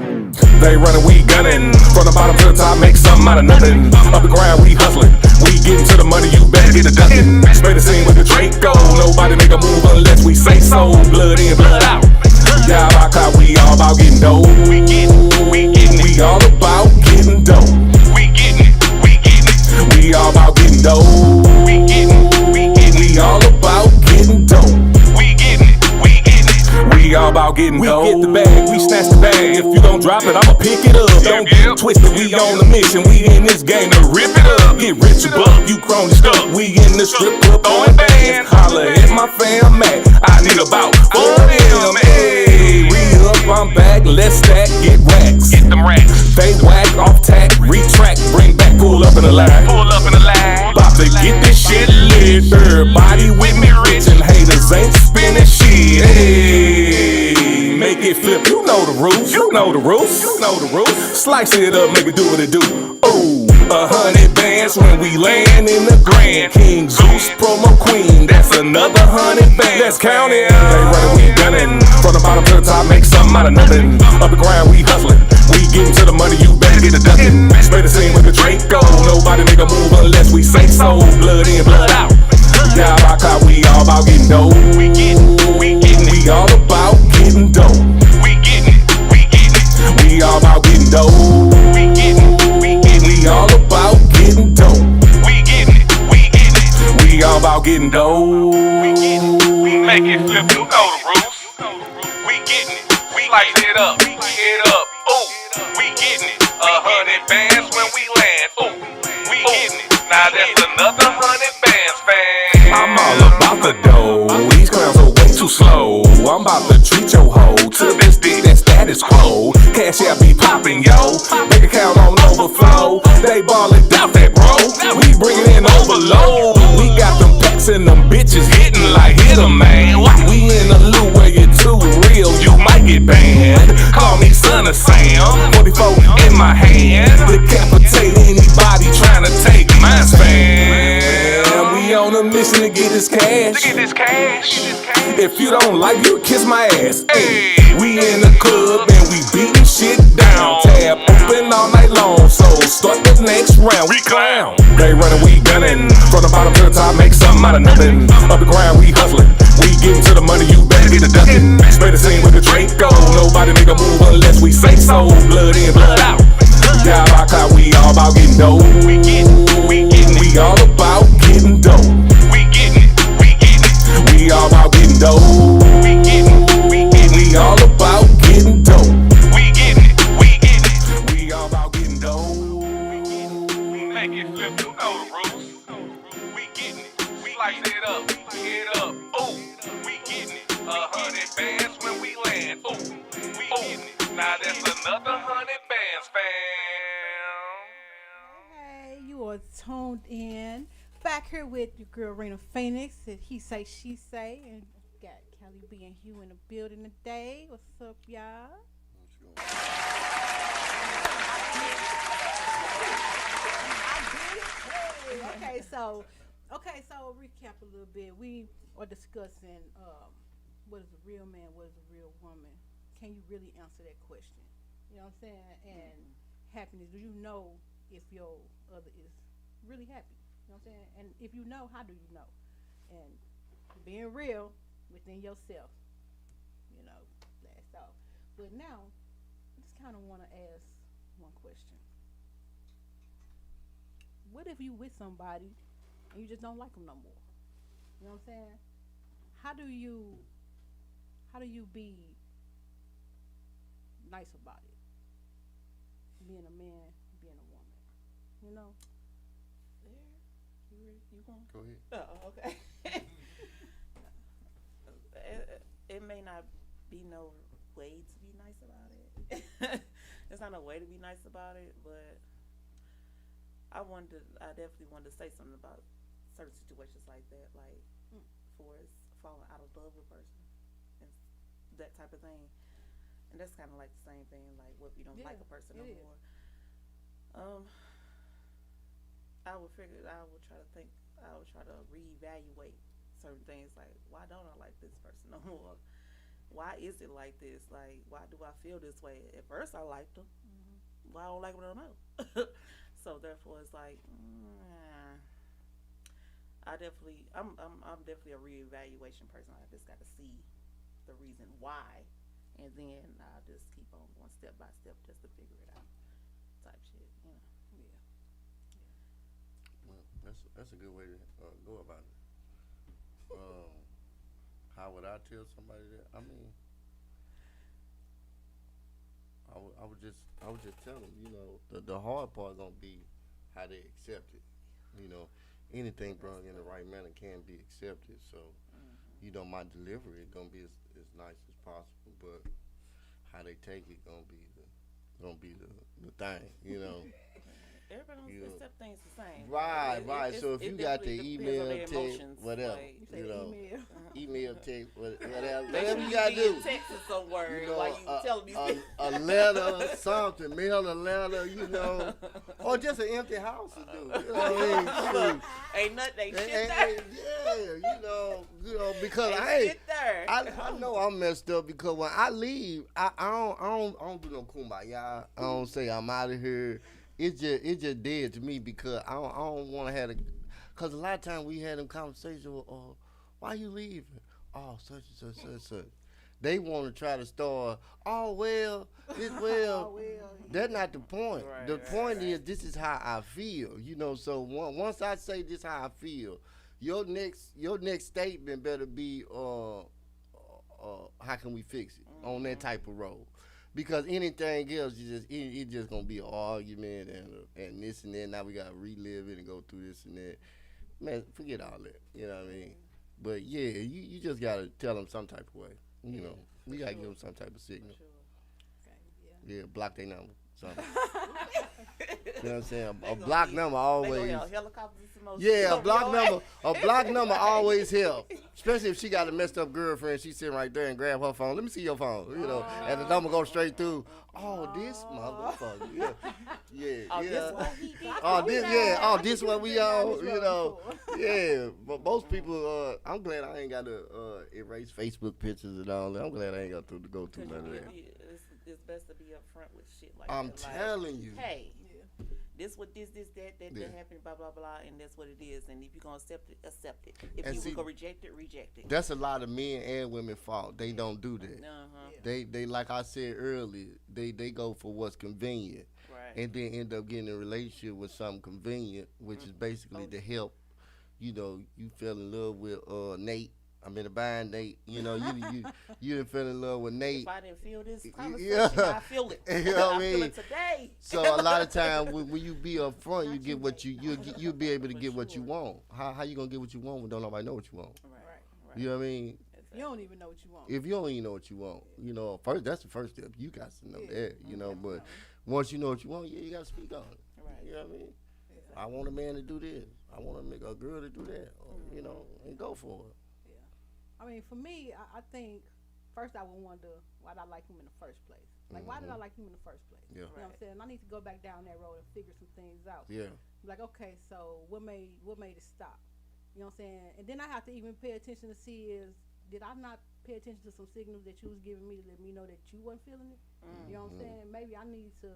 They running, we gunning. From the bottom to the top, make something out of nothing. Up the ground, we hustling. We getting to the money, you better get a ducking. Spray the scene with the Draco. Nobody make a move unless we say so. Blood in, blood out. Yeah, our clout, we all about getting dough. We all about getting dough. We all about getting dough. We all about getting dough. We all about getting dough. We get the bag, we snatch the bag. If you gon' drop it, I'ma pick it up. Don't get it twisted, we on a mission. We in this game to rip it up. Get rich or buck, you crony stuck. We in the strip club throwing bands. Holla at my fam, Mac. I need about 4 of them. Hey, re-up, I'm back. Let's stack, get racks. Get them racks. They whack, off tack, retract, bring back, pull up in the line. About to get this shit lit. Everybody with me rich and haters ain't spinning shit. Hey, make it flip. You know the rules. Slice it up, make it do what it do. Ooh, 100 bands when we land in the Grand. King Zeus, promo queen. That's another 100 bands. Let's count it. They running, we gunning. From the bottom to the top, make something out of nothing. Up the ground, we hustling. We getting to the money, you better get a ducking. Spray the scene with the Draco. Nobody make a move unless we say so. Blood in, blood out. Now our clout, we all about getting dough. We all about getting dough. We all about getting dough. We all about getting dough. We all about getting dough. We make it flip, you know the rules. We getting it, we light it up, ooh, we getting it. 100 bands when we land, ooh, we getting it. Now that's another 100 bands, fam. I'm all about the dough. These clowns are way too slow. I'm about to treat your hoe to this dick that's status quo. Cash out be popping, yo. Bank account on overflow. They ballin' out that, bro. We bringin' in overload. We got them packs and them bitches hitting like hit 'em, man. We in the loop where you're too real, you might get banned. Call me son of Sam. 44 in my hand. Decapitate anybody trying to take my fam. We on a mission to get this cash. If you don't like, you kiss my ass. Ay, we in the club and we beating shit down. Tab open all night long, so start the next round. We clown. They running, we gunning. From the bottom to the top, make something out of nothing. Up the ground, we hustling. We getting to the money, you better get a ducking. Spray the scene with the Draco. Nobody make a move unless we say so. Blood in, blood out. Yeah, our clout, we all about getting dough. We all about getting dough. We all about getting dough. We all about getting dough. We all about getting dough. Slice it up, it up. Ooh, we getting it. 100 bands when we land. Ooh, we getting it. Now that's another 100 bands, fam. Hey, you are tuned in. Back here with your girl Rena Phoenix. And he say, she say, and got Kelly B and Hugh in the building today. What's up, y'all? Hey, okay, so recap a little bit. We are discussing what is a real man, what is a real woman. Can you really answer that question? You know what I'm saying? And happiness. Do you know if your other is really happy? You know what I'm saying? And if you know, how do you know? And being real within yourself, you know, that's all. But now, I just kind of want to ask one question. What if you with somebody and you just don't like them no more? You know what I'm saying? How do you be nice about it? Being a man, being a woman. You know? You going? Go ahead. Oh, okay. it may not be no way to be nice about it. There's not a way to be nice about it, but I definitely wanted to say something about certain situations like that, like for falling out of love with a person and that type of thing. And that's kind of like the same thing, like what if you don't like a person no more. I would try to reevaluate certain things, like why don't I like this person no more? Why is it like this? Like, why do I feel this way? At first I liked them. Why I don't like them, I don't know. So therefore it's like, I'm definitely a reevaluation person. I just got to see the reason why, and then I'll just keep on going step by step just to figure it out, type shit, you know. Well, that's a good way to go about it. How would I tell somebody that? I mean, I would just tell them, you know, the hard part gonna be how they accept it. You know, anything brought in the right manner can be accepted. So, you know, my delivery gonna be as nice as possible, but how they take it gonna be the thing. You know. Everybody don't accept things the same. Right. So if you got the definitely email, depends on their text, emotions, whatever, like, you know, Email. email, text, make whatever sure you gotta do. Texting somewhere You know, while you telling me. a letter, something, mail a letter, you know, or just an empty house to do. You know what I mean? Ain't nothing, ain't shit And- there. yeah, you know, because Ain't shit there. I know I'm messed up because when I leave, I don't do no kumbaya. I don't say I'm out of here. It's just dead to me because I don't want to have a, because a lot of times we had them conversations. Why you leaving? Oh, such and such, such and such. They want to try to start. Oh well, that's not the point. Right, The right, point right. is this is how I feel. You know, so once I say this how I feel, your next statement better be how can we fix it on that type of road. Because anything else, it just gonna be an argument and this and that. Now we gotta relive it and go through this and that. Man, forget all that. You know what I mean? But yeah, you just gotta tell them some type of way. You know, we gotta give them some type of signal. Okay, Yeah, block their number. Something. You know what I'm saying? A block number always. Yeah, a block number always help. Especially if she got a messed up girlfriend, she sitting right there and grab her phone. Let me see your phone, you know, and the number go straight through. Oh, this motherfucker. Yeah. This what we on, you know. Yeah, but most people, I'm glad I ain't got to erase Facebook pictures and all that. I'm glad I ain't got to go through none of that. It's best to be upfront with shit like I'm that. telling you. Hey, this happened, blah blah blah, and that's what it is. And if you're gonna accept it, accept it. If And you see, gonna reject it, reject it. That's a lot of men and women fault. They don't do that. They like I said earlier, they go for what's convenient. Right. And then end up getting in a relationship with something convenient, which is basically to help, you know, you fell in love with Nate I'm in a bind, Nate. You know, you done fell in love with Nate. If I didn't feel this conversation, Yeah. I feel it. You know what I I feel mean? it today. So a lot of times when you be up front, you Not get you, what Nate. you'll be able to For get what you sure. want. How you gonna get what you want when don't nobody know what you want? Right. You know what I mean? You don't even know what you want. If you don't even know what you want, you know, first that's the first step. You got to know Yeah. that, you know. Yeah. But once you know what you want, yeah, you gotta speak on it. Right. You know what I mean? Exactly. I want a man to do this. I want a girl to do that. Or, you know, and go for it. I mean, for me, I think first I would wonder why did I like him in the first place. Like, why did I like him in the first place? Yeah. You know what I'm saying? I need to go back down that road and figure some things out. Yeah. Like, okay, so what made it stop? You know what I'm saying? And then I have to even pay attention to see did I not pay attention to some signals that you was giving me to let me know that you wasn't feeling it? You know what I'm saying? Maybe I need to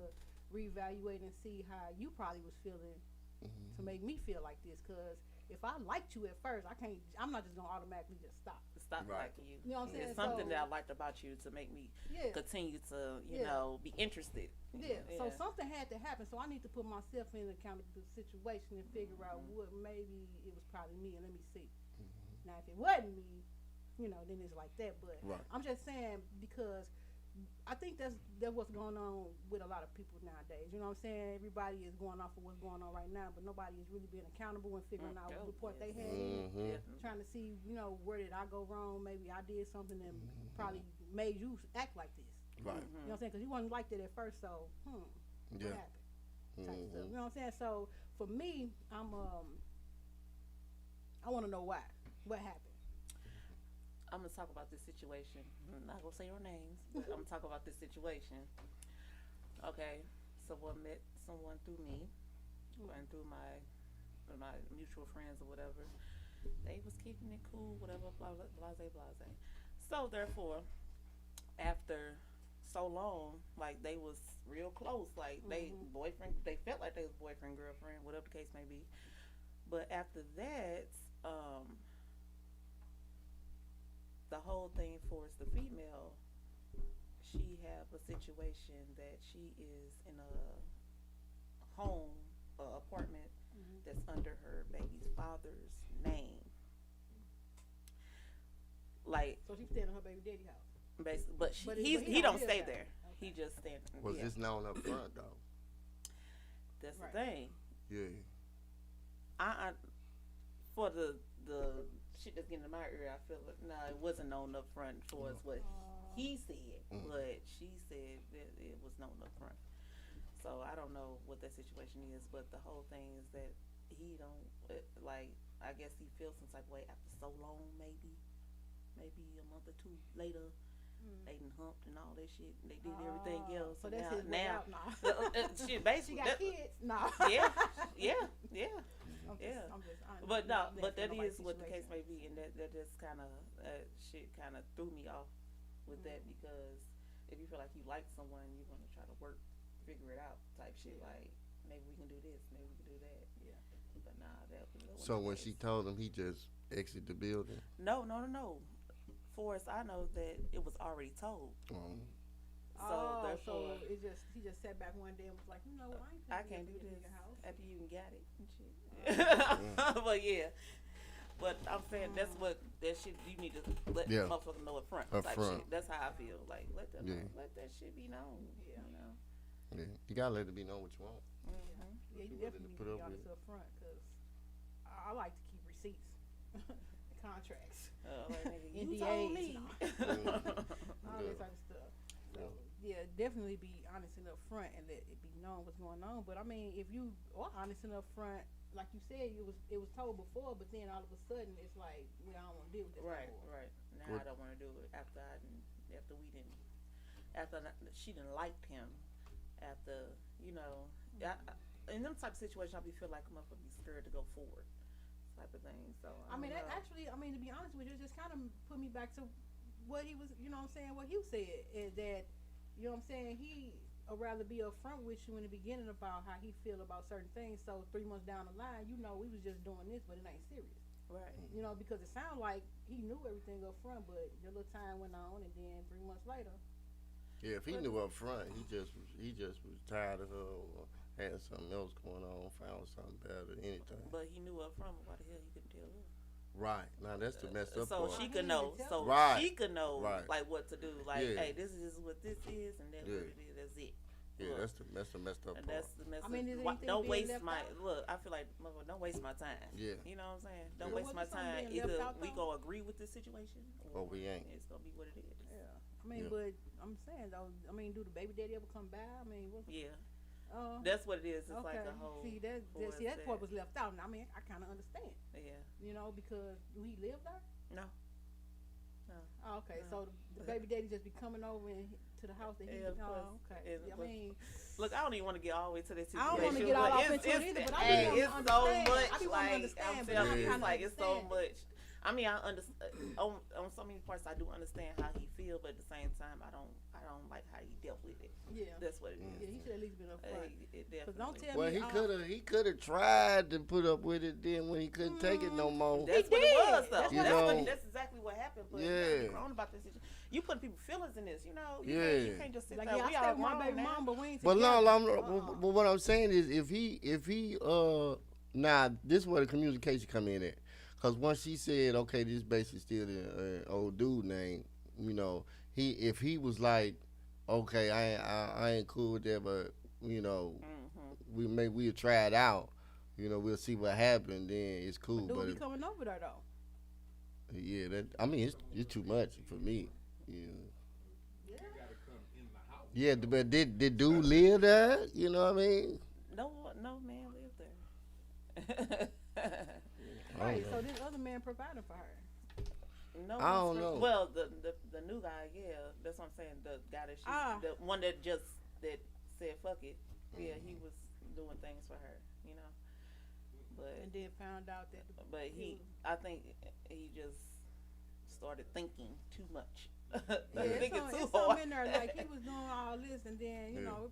reevaluate and see how you probably was feeling to make me feel like this. Because if I liked you at first, I'm not just gonna automatically just stop. Stop Right. liking you. You know what I'm saying? It's something So- that I liked about you to make me Yeah. continue to, you Yeah. know, be interested. Yeah. So something had to happen. So I need to put myself in the accountable situation and figure out what maybe it was probably me and let me see. Now if it wasn't me, you know, then it's like that. But Right. I'm just saying because I think that's what's going on with a lot of people nowadays. You know what I'm saying? Everybody is going off of what's going on right now, but nobody is really being accountable and figuring out what point they had in. Mm-hmm. Trying to see, you know, where did I go wrong? Maybe I did something that probably made you act like this. Right. You know what I'm saying? Because you wasn't like that at first, so what Yeah. happened? Type of stuff. You know what I'm saying? So for me, I want to know why. What happened? I'm gonna talk about this situation. I'm not gonna say your names, but I'm gonna talk about this situation. Okay, someone met someone through me and through my mutual friends or whatever. They was keeping it cool, whatever, blah blah blase blase. So therefore, after so long, like they was real close, like they felt like they was boyfriend girlfriend, whatever the case may be. But after that, the whole thing for the female, she have a situation that she is in a home, apartment that's under her baby's father's name. Like, So she's staying in her baby daddy house. basically, but But he he don't don't stay live there. there. He just stand. Was yeah, this known up front though? that's Right. the thing. Yeah. I for the shit that's getting in my ear, I feel like it wasn't known up front for us what he said, but she said that it was known up front. So I don't know what that situation is, but the whole thing is that he don't like. I guess he feels some type of way after so long, maybe a month or two later. They done humped and all that shit. They did everything else. So and that's now, his way now out now. shit, She basically, got kids? No. yeah. I'm just honest. But I'm no, not but that nobody's is what the case situation. may be, and that just kind of shit kind of threw me off with that, because if you feel like you like someone, you're gonna try to figure it out, type shit. Like, maybe we can do this, maybe we can do that. Yeah. But nah, that wasn't So the when case. she told him, he just exited the building. No. For us, I know that it was already told. So therefore, he just sat back one day and was like, you know, I can't do in this your house. after you even got it and shit. But yeah. But I'm saying that shit you need to let Yeah. motherfuckers know up front. Up type front. Shit. That's how I feel. Like let them Yeah. let that shit be known. Yeah. You know. Yeah. You gotta let it be known what you want. Yeah, you Willing to definitely need put to up be honest with up front because I like to keep receipts, contracts, Like, nigga, you NDAs, told me. all that type of stuff. So yeah, definitely be honest and up front and let it be known what's going on. But I mean, if you are honest and up front, like you said, it was told before, but then all of a sudden it's like, I don't want to deal with this Right. anymore. Now I don't want to do it after she didn't like him. After in them type of situations, I be feel like a motherfucker be scared to go forward, type of thing. So I mean, that actually, to be honest with you, it just kind of put me back to what he was, you know what I'm saying, what Hugh said, is that, you know what I'm saying, he would rather be upfront with you in the beginning about how he feel about certain things, so 3 months down the line, we was just doing this, but it ain't serious. right. You know, because it sounded like he knew everything up front, but the little time went on, and then 3 months later. Yeah, if he knew up front, he just was tired of her or had something else going on, found something better, anything. But he knew up front. Why the hell he couldn't tell her? Right. Now that's the messed up so part. she could know. So Right. she could know Right. like what to do. Like, Yeah. hey, this is what this is, and that's Yeah. what it is. That's it. Yeah, Look. that's the messed up And part. that's the message. I mean, is anything Don't being waste left my out? look. I feel like motherfucker, don't waste my time. Yeah. You know what I'm saying? Don't Yeah. waste my Was there something time. being left Either out, we though? gonna agree with this situation, Or we ain't. It's gonna be what it is. Yeah. I mean, Yeah. but I'm saying though. I mean, do the baby daddy ever come by? I mean, what's Yeah, that's that's what it is. It's okay. like a whole. See that part was left out. And I mean, I kind of understand. Yeah. You know, because do he live there? No. Oh, okay, No. so the baby daddy just be coming over to the house that he. Yeah, of course. Oh, okay. Yeah, I but- mean, Look, I don't even want to get all the way to that situation. I don't want to get all off into it either, but I hey, be it's wanting so to understand. much. I be wanting to Like understand, I'm but telling I you, kinda it's like it's so understand. much. I mean, I understand on so many parts. I do understand how he feel, but at the same time, I don't like how he dealt with it. yeah, That's what it is. yeah, he should at least been upfront. It Cause definitely. don't tell Well, me. he could have tried to put up with it then when he couldn't take it no more. That's He what it was, did. though. That's You That's, know. that's exactly what happened. But Yeah. you grown about this situation. You put people's feelings in this. You know. You Yeah. can't just sit Like, there. yeah, I We stay all with my grown baby now. mom, but we ain't But together. no, but what I'm saying is if he nah, this is where the communication come in at. Cause once she said, okay, this basically still the old dude name, you know, if he was like, okay, I ain't cool with that, but you know, we'll try it out, you know, we'll see what happens, then it's cool. Dude But be if, coming over there though. yeah, I mean it's too much for me. Yeah. You gotta come in the house. Yeah, but did dude live there? You know what I mean? No man lived there. Right. So this other man provided for her. No, I don't it's- know. Well, the new guy, yeah, that's what I'm saying. The guy that the one that said fuck it. Yeah, he was doing things for her, you know. And But then found out that. I think he just started thinking too much. Yeah, Thinking it's too something hard. in there like he was doing all this, and then you Yeah. know,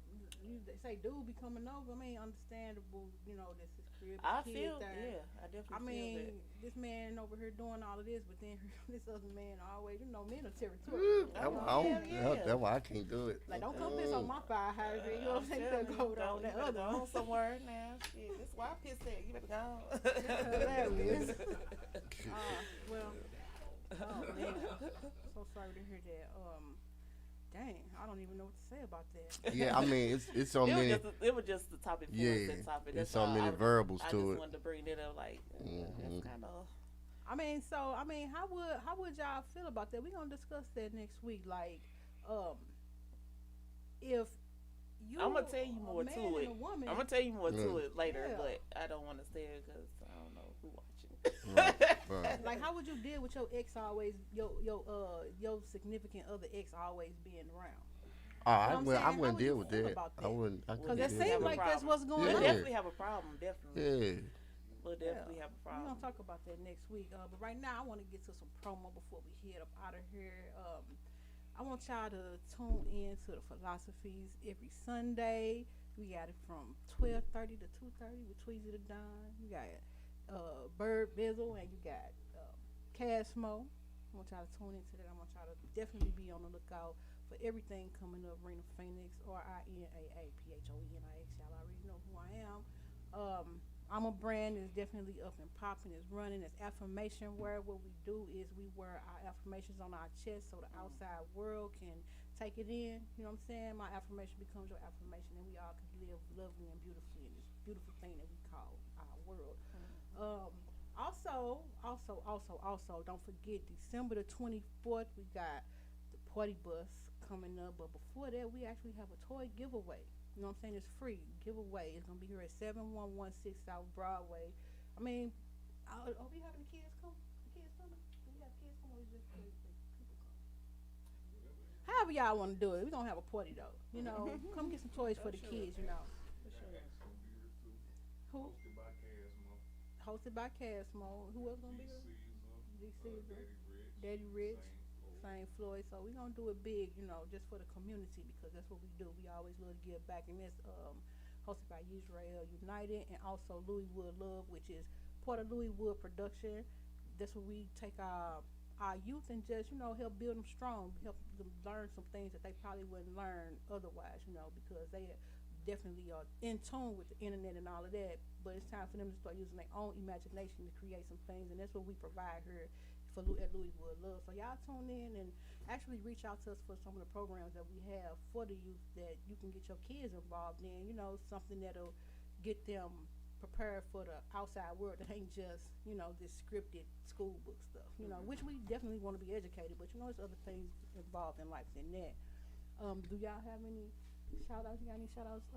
they say dude be coming over. I mean, understandable. You know, this is crib. I kid feel, there. yeah, I definitely I feel mean, that. this man over here doing all of this, but then this other man always, you know, men are territorial. That's why yeah. that's why I can't do it. Like, don't come piss on my fire hydrant. You know what I'm saying? You better go over there on that other Go one. somewhere now. Shit, that's why I pissed at. You better go. Hilarious. Well, oh man, so sorry to hear that. Dang, I don't even know what to say about that. Yeah, I mean it's so many. It was just the topic. For Yeah, that topic. there's That's so all. many variables I to just it. wanted to bring it up. Like, Mhm. that's kind of. I mean, how would y'all feel about that? We're gonna discuss that next week. Like, if you, I'm gonna tell you a more man to and it. a woman, I'm gonna tell you more to it later, Yeah. but I don't want to say it because I don't know who watching. Right. like, how would you deal with your ex always, your significant other ex always being around? Oh, I I'm wouldn't. saying, I how wouldn't would you deal with feel that. about I that? wouldn't. I Because couldn't it deal seems with like that. that's what's going We'll Yeah. on. definitely have a problem. Definitely. Yeah. We'll definitely have a We're problem. gonna talk about that next week. But right now, I want to get to some promo before we head up out of here. I want y'all to tune in to the philosophies every Sunday. We got it from 12:30 to 2:30 with Tweezy the Don. You got Bird Bizzle and you got Casmo. I want y'all to tune into that. I want y'all to definitely be on the lookout for everything coming up. Rena Phoenix, RINAAPHOENIX. Y'all already know who I am. I'm a brand is definitely up and popping. It's running. It's affirmation wear. What we do is we wear our affirmations on our chest so the outside world can take it in. You know what I'm saying? My affirmation becomes your affirmation, and we all can live lovely and beautifully in this beautiful thing that we call our world. Also, don't forget December the 24th, we got the party bus coming up. But before that, we actually have a toy giveaway. You know what I'm saying? It's free giveaway. It's gonna be here at 7116 South Broadway. I mean, are we having the kids come? The kids coming? Do we have kids come or is just the people come? However y'all want to do it. We're gonna have a party though. You know, come get some toys for the kids. You know. Who? Hosted by Casmo. Who else gonna be here? D. Caesar, Daddy Rich, St. Floyd. So we're gonna do it big, you know, just for the community because that's what we do. We always love to give back, and that's hosted by Israel United and also Louis Wood Love, which is part of Louis Wood Production. That's where we take our youth and just, you know, help build them strong, help them learn some things that they probably wouldn't learn otherwise, you know, because definitely are in tune with the internet and all of that. But it's time for them to start using their own imagination to create some things, and that's what we provide here at Louisville Love. So y'all tune in and actually reach out to us for some of the programs that we have for the youth that you can get your kids involved in. You know, something that'll get them prepared for the outside world that ain't just, you know, this scripted school book stuff, you know, which we definitely want to be educated, but you know, there's other things involved in life than that. Do y'all have any shout outs? You got any shout outs?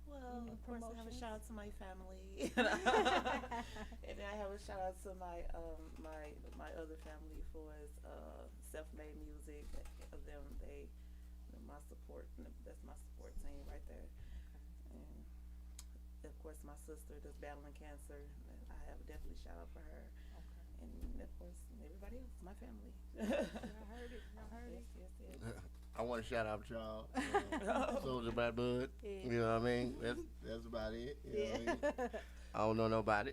Well, of course, I have a promotions? shout out to my family, and then I have a shout out to my my other family for his self-made music. Of them, my support. That's my support team right there. And of course, my sister that's battling cancer. I have definitely shout out for her. And of course, everybody else, my family. Y'all heard it. Y'all heard it. Yes. I want to shout out y'all. Soldier by Bud. Yeah. You know what I mean? That's about it. You know what I mean? I don't know nobody.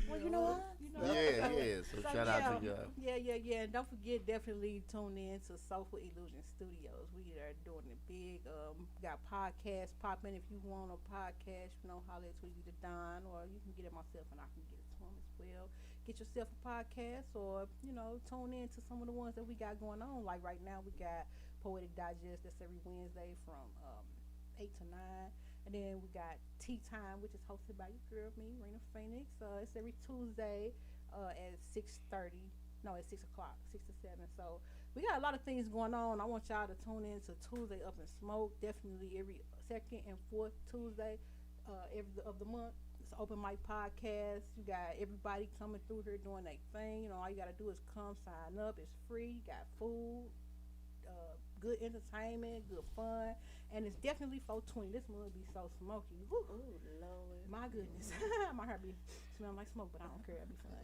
Well, you know what? Yeah. So shout out to y'all. Yeah. And don't forget, definitely tune in to Soulful Illusion Studios. We are doing it big. Got podcasts popping. If you want a podcast, you know, holler at Tweety the Don, or you can get it myself and I can get it to them as well. Get yourself a podcast, or, you know, tune in to some of the ones that we got going on. Like right now, we got Poetic Digest. That's every Wednesday from 8 to 9. And then we got Tea Time, which is hosted by your girl, me, Rena Phoenix. It's every Tuesday at 6:30. No, at 6 o'clock, 6 to 7. So we got a lot of things going on. I want y'all to tune in to Tuesday Up and Smoke. Definitely every second and fourth Tuesday of the month. It's open mic podcast. You got everybody coming through here doing their thing. You know, all you got to do is come sign up. It's free. You got food, good entertainment, good fun. And it's definitely 420. This one will be so smoky. Woo. Oh Lord, My goodness. My hair be smelling like smoke, but I don't care. It'll be fun.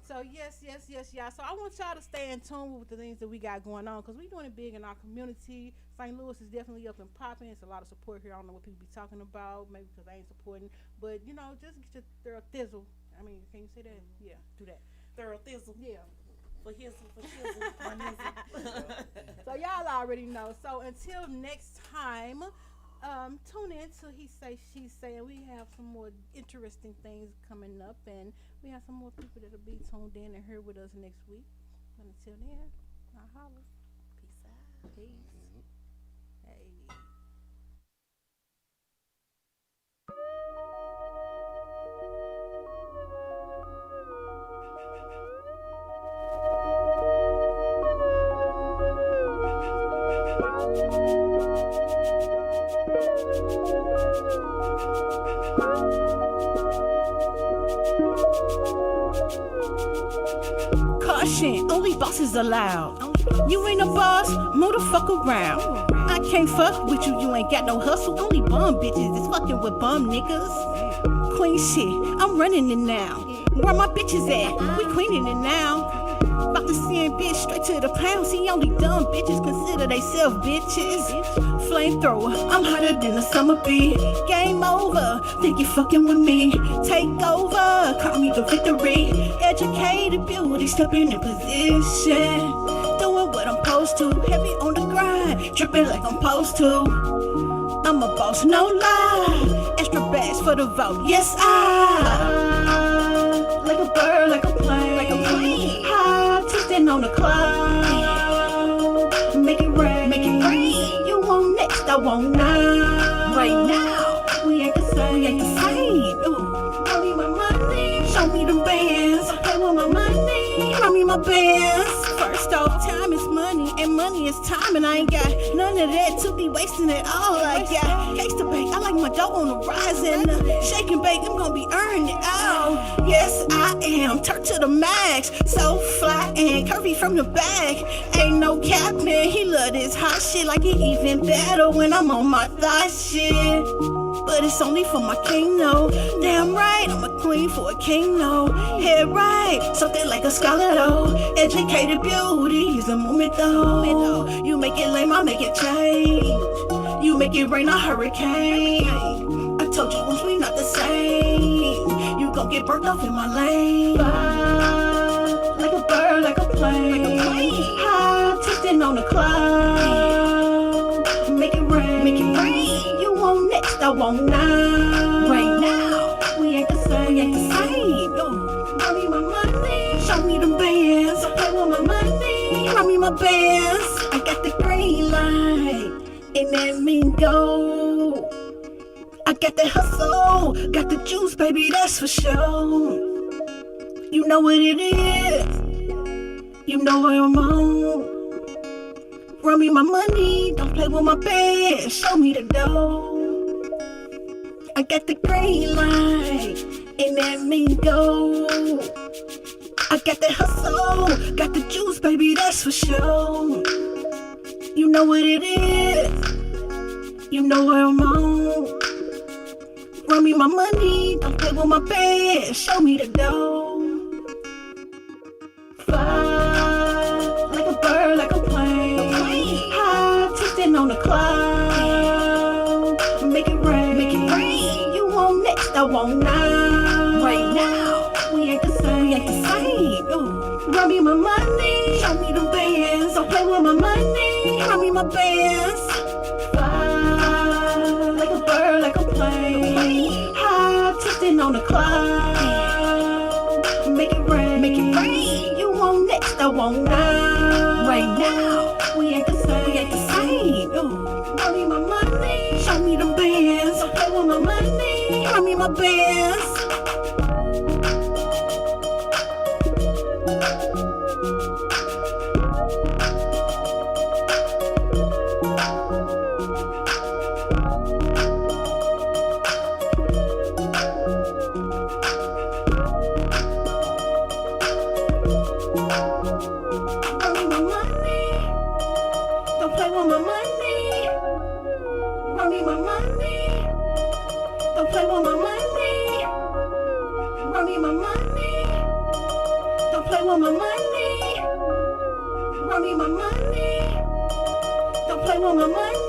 So yes, y'all. So I want y'all to stay in tune with the things that we got going on, because we're doing it big in our community. St. Louis is definitely up and popping. It's a lot of support here. I don't know what people be talking about, maybe because I ain't supporting. But, you know, just get your thorough thizzle. I mean, can you say that? Yeah, do that. thorough thizzle. Yeah. For hizzle, for shizzle, for nizzle. So y'all already know. So until next time, tune in to He Say, She Say, and we have some more interesting things coming up, and we have some more people that'll be tuned in and here with us next week. And until then, I'll holler. Peace out. Peace. Hey. Caution, only bosses allowed. You ain't a boss, move the fuck around. I can't fuck with you, you ain't got no hustle. Only bum bitches is fucking with bum niggas. Queen shit, I'm running it now. Where my bitches at? We queening it now. About to send bitch straight to the pound. See, only dumb bitches consider they self bitches. Flamethrower, I'm hotter than the summer bee. Game over, think you fucking with me. Take over, call me the victory. Educated beauty, stepping in position. Doing what I'm supposed to. Heavy on the grind, dripping like I'm supposed to. I'm a boss, no lie. Extra bags for the vote, yes I. Like a bird, like a plane, like a plane. High, twisting on the cloud. Make it rain, make it rain. You want next, I want now. Right now, we ain't the same, we ain't the same. Show me my money, show me the bands. I want my money, show me my bands. First off, time is money, and money is time, and I ain't got none of that to be wasting it all. I got cakes to bake, I like my dough on the rise, and shake and bake, I'm gonna be earning it all. Yes, I am, turned to the max, so fly and curvy from the back. Ain't no cap, man, he love this hot shit like it even better when I'm on my thigh shit. But it's only for my king, no. Damn right, I'm a queen for a king, no. Head right, something like a scholar, though. Educated beauty is a moment, though. You make it lame, I make it change. You make it rain, a hurricane. I told you once we not the same. You gon' get burnt off in my lane. Fly, like a bird, like a plane. High, twisting on the cloud. I want now. Right now, we ain't the same. We ain't the same. Run me my money, show me the bands. Don't play with my money, run me my bands. I got the green light, and that mean go. I got the hustle, got the juice, baby, that's for sure. You know what it is, you know what I'm on. Run me my money, don't play with my bed, show me the dough. I got the green light, and that mean go. I got the hustle, got the juice, baby, that's for sure. You know what it is, you know what I'm on. Run me my money, don't play with my bed, show me the dough. Fly like a bird, like a plane. High, tilting on the cloud. Make it rain, make it rain. You want next, I want now. Right now, we ain't the same, we ain't the same. Run me my money, show me the bands. Don't play with my money, run me my bands. Fly like a bird, like a plane. High, tilting on the cloud. Make it rain, make it rain. You want next, I want now. Right now, we ain't the same, we ain't the same. Run me my money, show me the bands. Don't play with my money, run me my bands. Run me my money, don't play with my money. Run me my money, don't play with my money. Run me my money, don't play with my money. Run me my money, don't play with my money.